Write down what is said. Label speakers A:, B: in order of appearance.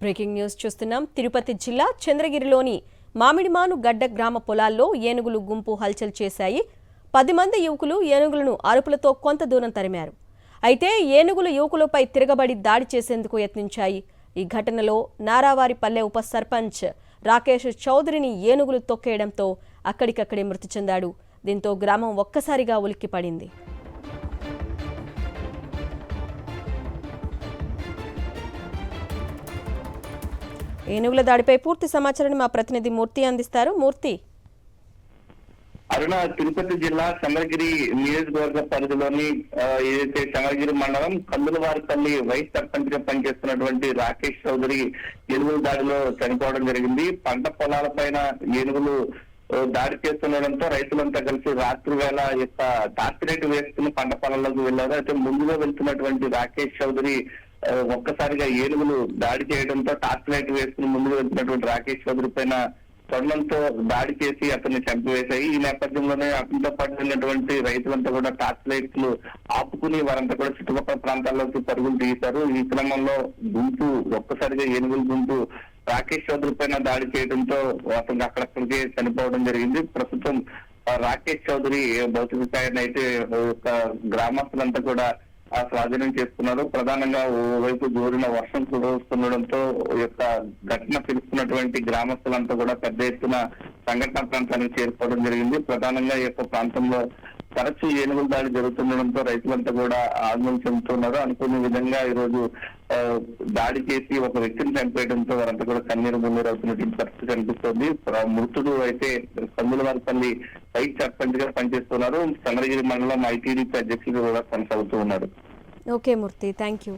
A: Breaking news చూస్తున్నాం. తిరుపతి జిల్లా చంద్రగిరిలోని మామిడిమాను గడ్డ గ్రామ పొలాల్లో ఏనుగులు గుంపు హల్చల్ చేశాయి. 10 మంది యువకులు ఏనుగులను అరుపులతో కొంత దూరం తరిమారు. అయితే ఏనుగులు యువకులపై తిరగబడి దాడి చేసేందుకు యత్నించాయి. ఈ ఘటనలో నారావారిపల్లె ఉప సర్పంచ్ రాకేష్ చౌదరిని ఏనుగులు తొక్కేయడంతో అక్కడికక్కడే మృతి చెందాడు. దీంతో గ్రామం ఒక్కసారిగా ఉలిక్కిపడింది. ఏనుగుల దాడిపై పూర్తి సమాచారాన్ని మా ప్రతినిధి మూర్తి అందిస్తారు. మూర్తి,
B: అరుణ, తిరుపతి జిల్లా చంద్రగిరి నియోజకవర్గ పరిధిలోని ఏదైతే చంద్రగిరి మండలం కందులవారిపల్లి వైస్ సర్పంచ్ గా పనిచేస్తున్నటువంటి రాకేష్ చౌదరి ఏనుగుల దాడిలో చనిపోవడం జరిగింది. పంట పొలాల పైన ఏనుగులు దాడి చేస్తుండడంతో రైతులంతా కలిసి రాత్రి వేళ టార్చ్ వేసుకుని పంట పొలాల్లోకి వెళ్లారు. అయితే ముందుగా వెళ్తున్నటువంటి రాకేష్ చౌదరి ఒక్కసారిగా ఏనుగులు దాడి చేయడంతో టార్చ్ లైట్ వేసుకుని ముందుకు వెళ్తున్నటువంటి రాకేష్ చౌదరి పైన తొండంతో దాడి చేసి అతన్ని చంపివేశాయి. ఈ నేపథ్యంలోనే అతనితో పాటు వెళ్ళినటువంటి రైతులంతా కూడా టార్చ్ లైట్లు ఆపుకుని వారంతా కూడా చుట్టుపక్కల ప్రాంతాల్లోకి పరుగులు తీశారు. ఈ క్రమంలో గుంపు ఒక్కసారిగా ఏనుగుల గుంపు రాకేష్ చౌదరి పైన దాడి చేయడంతో అతను అక్కడక్కడికే చనిపోవడం జరిగింది. ప్రస్తుతం రాకేష్ చౌదరి భౌతిక కాయాన్ని అయితే గ్రామస్తులంతా కూడా స్వాధీనం చేసుకున్నారు. ప్రధానంగా ఓవైపు జోరిన వర్షం కురుస్తుండడంతో ఘటన తెలుసుకున్నటువంటి గ్రామస్తులంతా కూడా పెద్ద ఎత్తున సంఘటన ప్రాంతానికి చేరుకోవడం జరిగింది. ప్రధానంగా ఈ ప్రాంతంలో తరచూ ఏనుగుల దాడి జరుగుతుండడంతో రైతులంతా కూడా ఆందోళన చెందుతున్నారు. అనుకునే విధంగా ఈ రోజు దాడి చేసి ఒక వ్యక్తిని చంపేయడంతో వారంతా కూడా కన్నీరు మున్నీరు అవుతున్నటువంటి పరిస్థితి కనిపిస్తోంది. మృతుడు అయితే కందులవారిపల్లి వైస్ సర్పంచ్ గా పనిచేస్తున్నారు. చంద్రగిరి మండలం ఐటీడీపీ అధ్యక్షుడు కూడా కొనసాగుతూ ఉన్నారు.
A: Okay Murthy, thank you.